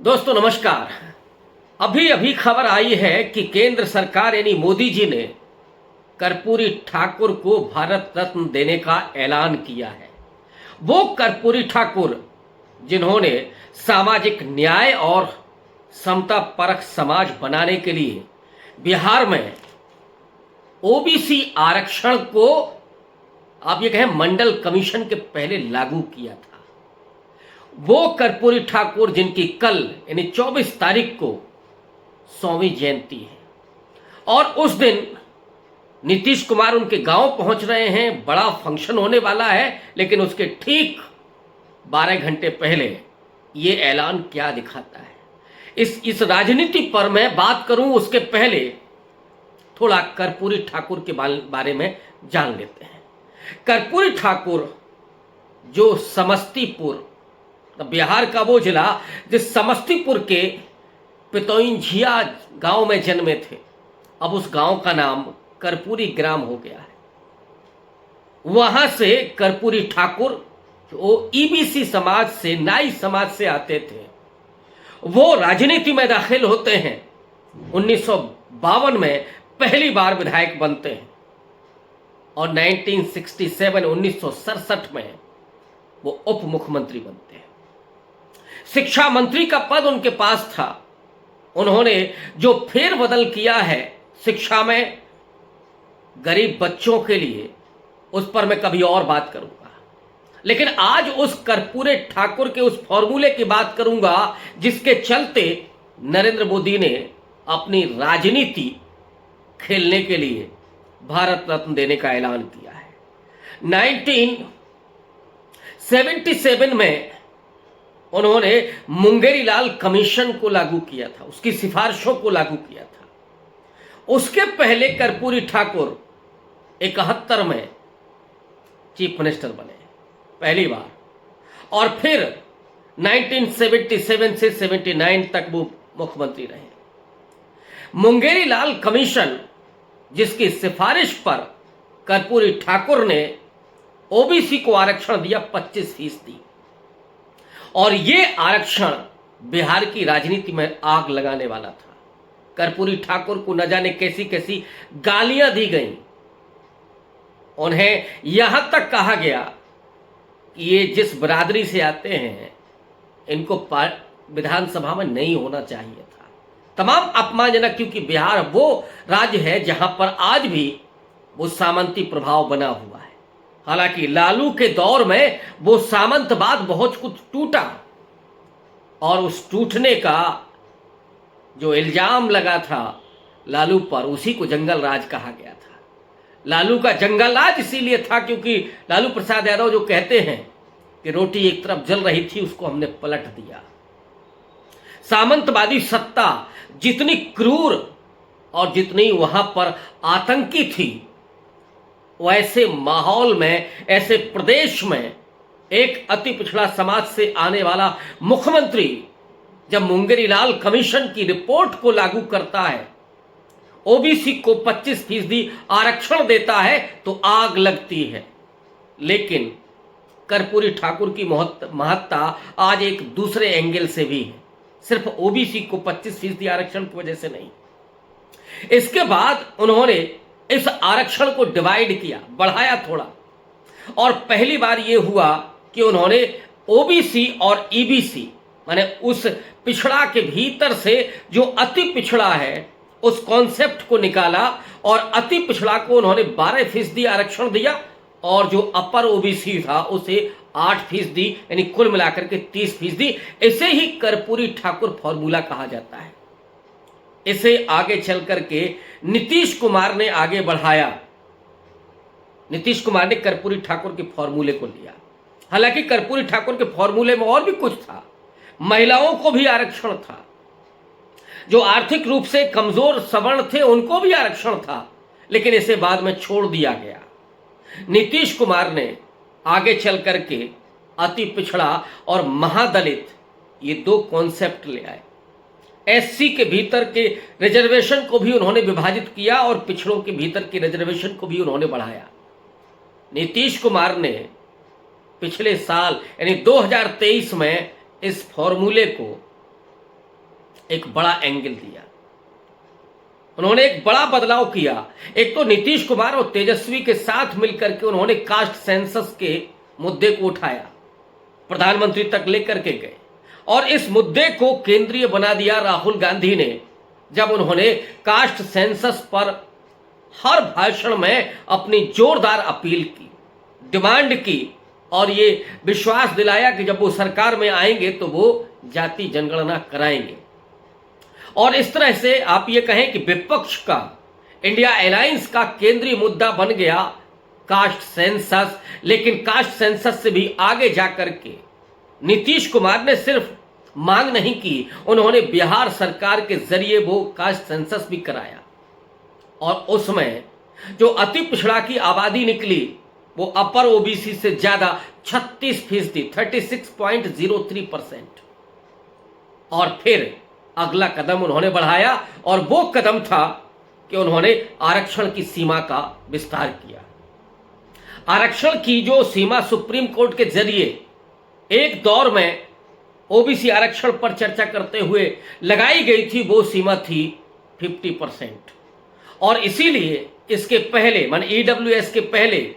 दोस्तों नमस्कार। अभी अभी खबर आई है कि केंद्र सरकार यानी मोदी जी ने कर्पूरी ठाकुर को भारत रत्न देने का ऐलान किया है। वो कर्पूरी ठाकुर जिन्होंने सामाजिक न्याय और समता परख समाज बनाने के लिए बिहार में ओबीसी आरक्षण को आप ये कहें मंडल कमीशन के पहले लागू किया था। वो कर्पूरी ठाकुर जिनकी कल यानी 24 तारीख को 100वीं जयंती है और उस दिन नीतीश कुमार उनके गांव पहुंच रहे हैं, बड़ा फंक्शन होने वाला है। लेकिन उसके ठीक 12 घंटे पहले ये ऐलान क्या दिखाता है, इस राजनीति पर मैं बात करूं उसके पहले थोड़ा कर्पूरी ठाकुर के बारे में जान लेते हैं। कर्पूरी ठाकुर जो समस्तीपुर, बिहार का वो जिला जिस समस्तीपुर के पितौंझिया गांव में जन्मे थे, अब उस गांव का नाम कर्पूरी ग्राम हो गया है। वहां से कर्पूरी ठाकुर जो ईबीसी समाज से, नाई समाज से आते थे, वो राजनीति में दाखिल होते हैं। 1952 में पहली बार विधायक बनते हैं और 1967 में वो उप मुख्यमंत्री बनते हैं। शिक्षा मंत्री का पद उनके पास था। उन्होंने जो फेरबदल किया है शिक्षा में गरीब बच्चों के लिए, उस पर मैं कभी और बात करूंगा। लेकिन आज उस कर्पूरी ठाकुर के उस फॉर्मूले की बात करूंगा जिसके चलते नरेंद्र मोदी ने अपनी राजनीति खेलने के लिए भारत रत्न देने का ऐलान किया है। 1977 में उन्होंने मुंगेरीलाल कमीशन को लागू किया था, उसकी सिफारिशों को लागू किया था। उसके पहले कर्पूरी ठाकुर 71 में चीफ मिनिस्टर बने पहली बार, और फिर 1977 से 79 तक वो मुख्यमंत्री रहे। मुंगेरीलाल कमीशन जिसकी सिफारिश पर कर्पूरी ठाकुर ने ओबीसी को आरक्षण दिया 25%, और ये आरक्षण बिहार की राजनीति में आग लगाने वाला था। कर्पूरी ठाकुर को न जाने कैसी कैसी गालियां दी गईं। उन्हें यहां तक कहा गया कि ये जिस बिरादरी से आते हैं इनको विधानसभा में नहीं होना चाहिए था। तमाम अपमानजनक, क्योंकि बिहार वो राज्य है जहां पर आज भी वो सामंती प्रभाव बना हुआ है। हालांकि लालू के दौर में वो सामंतवाद बहुत कुछ टूटा, और उस टूटने का जो इल्जाम लगा था लालू पर, उसी को जंगल राज कहा गया था। लालू का जंगल राज इसीलिए था क्योंकि लालू प्रसाद यादव जो कहते हैं कि रोटी एक तरफ जल रही थी, उसको हमने पलट दिया। सामंतवादी सत्ता जितनी क्रूर और जितनी वहां पर आतंकी थी, वैसे माहौल में, ऐसे प्रदेश में एक अति पिछड़ा समाज से आने वाला मुख्यमंत्री जब मुंगेरीलाल कमीशन की रिपोर्ट को लागू करता है, ओबीसी को 25% आरक्षण देता है, तो आग लगती है। लेकिन कर्पूरी ठाकुर की महत्ता आज एक दूसरे एंगल से भी है, सिर्फ ओबीसी को 25% आरक्षण की वजह से नहीं। इसके बाद उन्होंने इस आरक्षण को डिवाइड किया, बढ़ाया थोड़ा, और पहली बार यह हुआ कि उन्होंने ओबीसी और ईबीसी माने उस पिछड़ा के भीतर से जो अति पिछड़ा है उस कॉन्सेप्ट को निकाला, और अति पिछड़ा को उन्होंने 12% आरक्षण दिया, और जो अपर ओबीसी था उसे 8%, यानी कुल मिलाकर के 30%। इसे ही कर्पूरी ठाकुर फॉर्मूला कहा जाता है। इसे आगे चल करके नीतीश कुमार ने आगे बढ़ाया। नीतीश कुमार ने कर्पूरी ठाकुर के फॉर्मूले को लिया। हालांकि कर्पूरी ठाकुर के फॉर्मूले में और भी कुछ था। महिलाओं को भी आरक्षण था, जो आर्थिक रूप से कमजोर सवर्ण थे उनको भी आरक्षण था, लेकिन इसे बाद में छोड़ दिया गया। नीतीश कुमार ने आगे चल करके अति पिछड़ा और महादलित ये दो कॉन्सेप्ट ले आए। एससी के भीतर के रिजर्वेशन को भी उन्होंने विभाजित किया और पिछड़ों के भीतर के रिजर्वेशन को भी उन्होंने बढ़ाया। नीतीश कुमार ने पिछले साल यानी 2023 में इस फॉर्मूले को एक बड़ा एंगल दिया, उन्होंने एक बड़ा बदलाव किया। एक तो नीतीश कुमार और तेजस्वी के साथ मिलकर के उन्होंने कास्ट सेंसस के मुद्दे को उठाया, प्रधानमंत्री तक लेकर के गए और इस मुद्दे को केंद्रीय बना दिया राहुल गांधी ने, जब उन्होंने कास्ट सेंसस पर हर भाषण में अपनी जोरदार अपील की, डिमांड की और ये विश्वास दिलाया कि जब वो सरकार में आएंगे तो वो जाति जनगणना कराएंगे। और इस तरह से आप ये कहें कि विपक्ष का, इंडिया अलायंस का केंद्रीय मुद्दा बन गया कास्ट सेंसस। लेकिन कास्ट सेंसस से भी आगे जाकर के नीतीश कुमार ने सिर्फ मांग नहीं की, उन्होंने बिहार सरकार के जरिए वो कास्ट सेंसस भी कराया और उसमें जो अति पिछड़ा की आबादी निकली वो अपर ओबीसी से ज्यादा 36%, 36.03%। और फिर अगला कदम उन्होंने बढ़ाया और वो कदम था कि उन्होंने आरक्षण की सीमा का विस्तार किया। आरक्षण की जो सीमा सुप्रीम कोर्ट के जरिए एक दौर में ओबीसी आरक्षण पर चर्चा करते हुए लगाई गई थी, वो सीमा थी 50%। और इसीलिए इसके पहले मान ईडब्ल्यूएस के पहले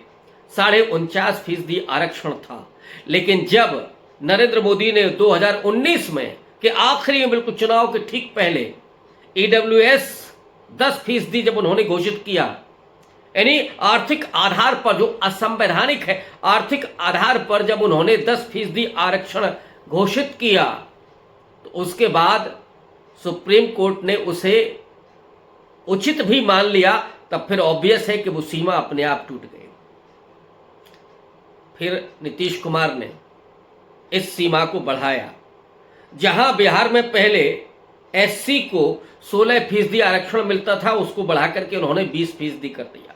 49.5% आरक्षण था। लेकिन जब नरेंद्र मोदी ने 2019 में के आखिरी में, बिल्कुल चुनाव के ठीक पहले, ईडब्ल्यूएस 10% जब उन्होंने घोषित किया, यानी आर्थिक आधार पर, जो असंवैधानिक है, आर्थिक आधार पर जब उन्होंने 10% आरक्षण घोषित किया तो उसके बाद सुप्रीम कोर्ट ने उसे उचित भी मान लिया। तब फिर ऑब्वियस है कि वो सीमा अपने आप टूट गई। फिर नीतीश कुमार ने इस सीमा को बढ़ाया। जहां बिहार में पहले एससी को 16% आरक्षण मिलता था, उसको बढ़ाकर के उन्होंने 20% कर दिया।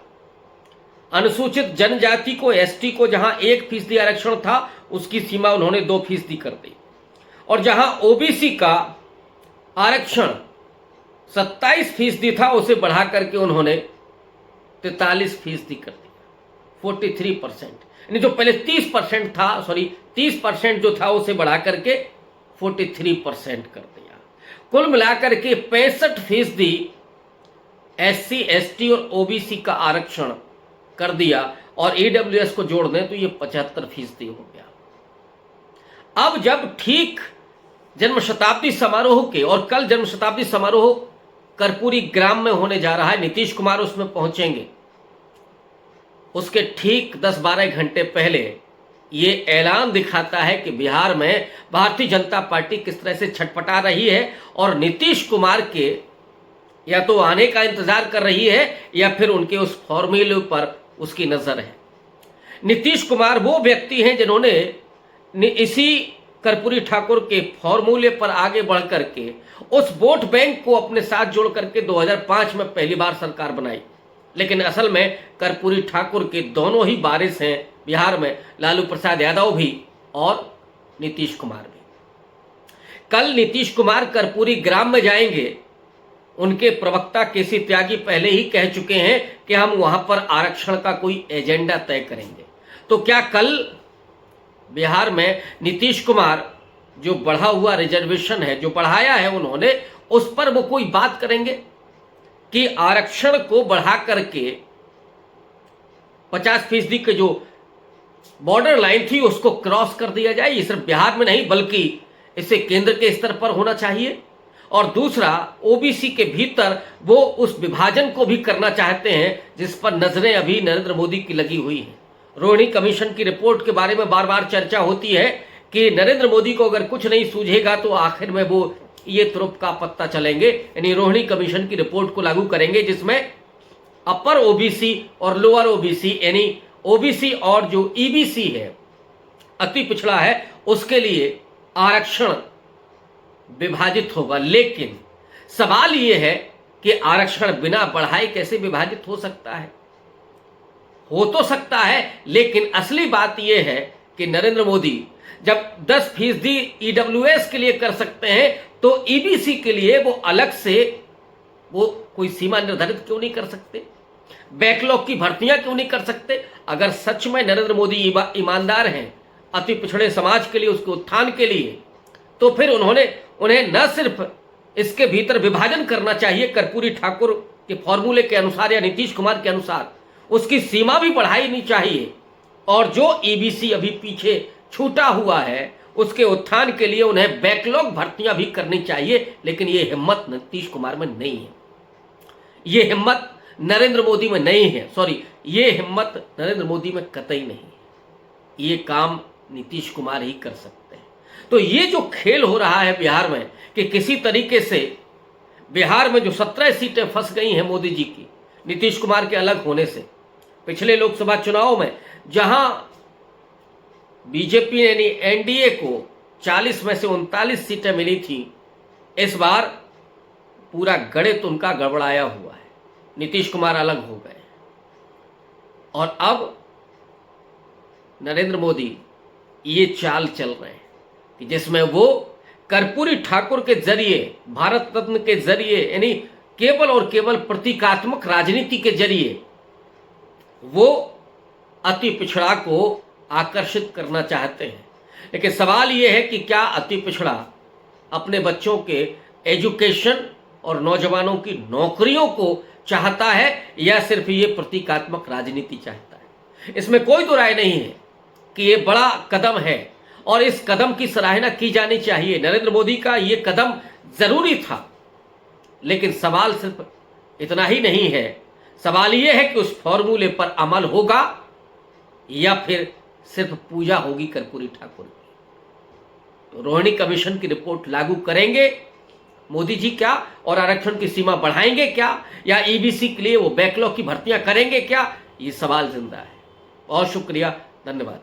अनुसूचित जनजाति को, एसटी को जहां 1% आरक्षण था, उसकी सीमा उन्होंने 2% कर दी। और जहां ओबीसी का आरक्षण 27% था, उसे बढ़ा करके उन्होंने 43% कर दिया, 43%। यानी जो पहले 30% था, 30% जो था, उसे बढ़ा करके 43% कर दिया। कुल मिलाकर के 65% एससी, एसटी और ओबीसी का आरक्षण कर दिया और ईडब्ल्यूएस को जोड़ दें तो ये 75% हो गया। अब जब ठीक जन्म शताब्दी समारोह के, और कल जन्म शताब्दी समारोह कर्पूरी ग्राम में होने जा रहा है, नीतीश कुमार उसमें पहुंचेंगे, उसके ठीक 10-12 घंटे पहले ये ऐलान दिखाता है कि बिहार में भारतीय जनता पार्टी किस तरह से छटपटा रही है और नीतीश कुमार के या तो आने का इंतजार कर रही है या फिर उनके उस फॉर्मूले पर उसकी नजर है। नीतीश कुमार वो व्यक्ति हैं जिन्होंने इसी कर्पूरी ठाकुर के फॉर्मूले पर आगे बढ़ करके उस वोट बैंक को अपने साथ जोड़ करके 2005 में पहली बार सरकार बनाई। लेकिन असल में कर्पूरी ठाकुर के दोनों ही वारिस हैं बिहार में, लालू प्रसाद यादव भी और नीतीश कुमार भी। कल नीतीश कुमार कर्पूरी ग्राम में जाएंगे। उनके प्रवक्ता केसी त्यागी पहले ही कह चुके हैं कि हम वहां पर आरक्षण का कोई एजेंडा तय करेंगे। तो क्या कल बिहार में नीतीश कुमार जो बढ़ा हुआ रिजर्वेशन है, जो बढ़ाया है उन्होंने, उस पर वो कोई बात करेंगे कि आरक्षण को बढ़ा करके 50% के जो बॉर्डर लाइन थी उसको क्रॉस कर दिया जाए? ये सिर्फ बिहार में नहीं बल्कि इसे केंद्र के स्तर पर होना चाहिए। और दूसरा, ओबीसी के भीतर वो उस विभाजन को भी करना चाहते हैं जिस पर नजरें अभी नरेंद्र मोदी की लगी हुई हैं। रोहिणी कमीशन की रिपोर्ट के बारे में बार बार चर्चा होती है कि नरेंद्र मोदी को अगर कुछ नहीं सूझेगा तो आखिर में वो ये तुरुप का पत्ता चलेंगे, यानी रोहिणी कमीशन की रिपोर्ट को लागू करेंगे जिसमें अपर ओबीसी और लोअर ओबीसी, यानी ओबीसी और जो ईबीसी है, अति पिछड़ा है, उसके लिए आरक्षण विभाजित होगा। लेकिन सवाल यह है कि आरक्षण बिना बढ़ाए कैसे विभाजित हो सकता है? हो तो सकता है, लेकिन असली बात यह है कि नरेंद्र मोदी जब 10% ईडब्ल्यूएस के लिए कर सकते हैं तो ईबीसी के लिए वो अलग से वो कोई सीमा निर्धारित क्यों नहीं कर सकते? बैकलॉग की भर्तियां क्यों नहीं कर सकते? अगर सच में नरेंद्र मोदी ईमानदार हैं अति पिछड़े समाज के लिए, उसके उत्थान के लिए, तो फिर उन्हें न सिर्फ इसके भीतर विभाजन करना चाहिए कर्पूरी ठाकुर के फॉर्मूले के अनुसार या नीतीश कुमार के अनुसार, उसकी सीमा भी बढ़ानी चाहिए। और जो ईबीसी अभी पीछे छूटा हुआ है उसके उत्थान के लिए उन्हें बैकलॉग भर्तियां भी करनी चाहिए। लेकिन ये हिम्मत नीतीश कुमार में नहीं है, ये हिम्मत नरेंद्र मोदी में नहीं है, ये हिम्मत नरेंद्र मोदी में कतई नहीं है। ये काम नीतीश कुमार ही कर सकते हैं। तो ये जो खेल हो रहा है बिहार में कि किसी तरीके से बिहार में जो 17 सीटें फंस गई हैं मोदी जी की नीतीश कुमार के अलग होने से, पिछले लोकसभा चुनाव में जहां बीजेपी यानी एनडीए को 40 में से 39 सीटें मिली थी, इस बार पूरा गणित उनका गड़बड़ाया हुआ है। नीतीश कुमार अलग हो गए और अब नरेंद्र मोदी ये चाल चल रहे हैं कि जिसमें वो कर्पूरी ठाकुर के जरिए, भारत रत्न के जरिए, यानी केवल और केवल प्रतीकात्मक राजनीति के जरिए वो अति पिछड़ा को आकर्षित करना चाहते हैं। लेकिन सवाल ये है कि क्या अति पिछड़ा अपने बच्चों के एजुकेशन और नौजवानों की नौकरियों को चाहता है या सिर्फ ये प्रतीकात्मक राजनीति चाहता है? इसमें कोई दो राय नहीं है कि ये बड़ा कदम है और इस कदम की सराहना की जानी चाहिए। नरेंद्र मोदी का ये कदम जरूरी था, लेकिन सवाल सिर्फ इतना ही नहीं है। सवाल ये है कि उस फॉर्मूले पर अमल होगा या फिर सिर्फ पूजा होगी कर्पूरी ठाकुर की। तो रोहिणी कमीशन की रिपोर्ट लागू करेंगे मोदी जी क्या, और आरक्षण की सीमा बढ़ाएंगे क्या, या ईबीसी के लिए वो बैकलॉग की भर्तियां करेंगे क्या, ये सवाल जिंदा है। बहुत शुक्रिया, धन्यवाद।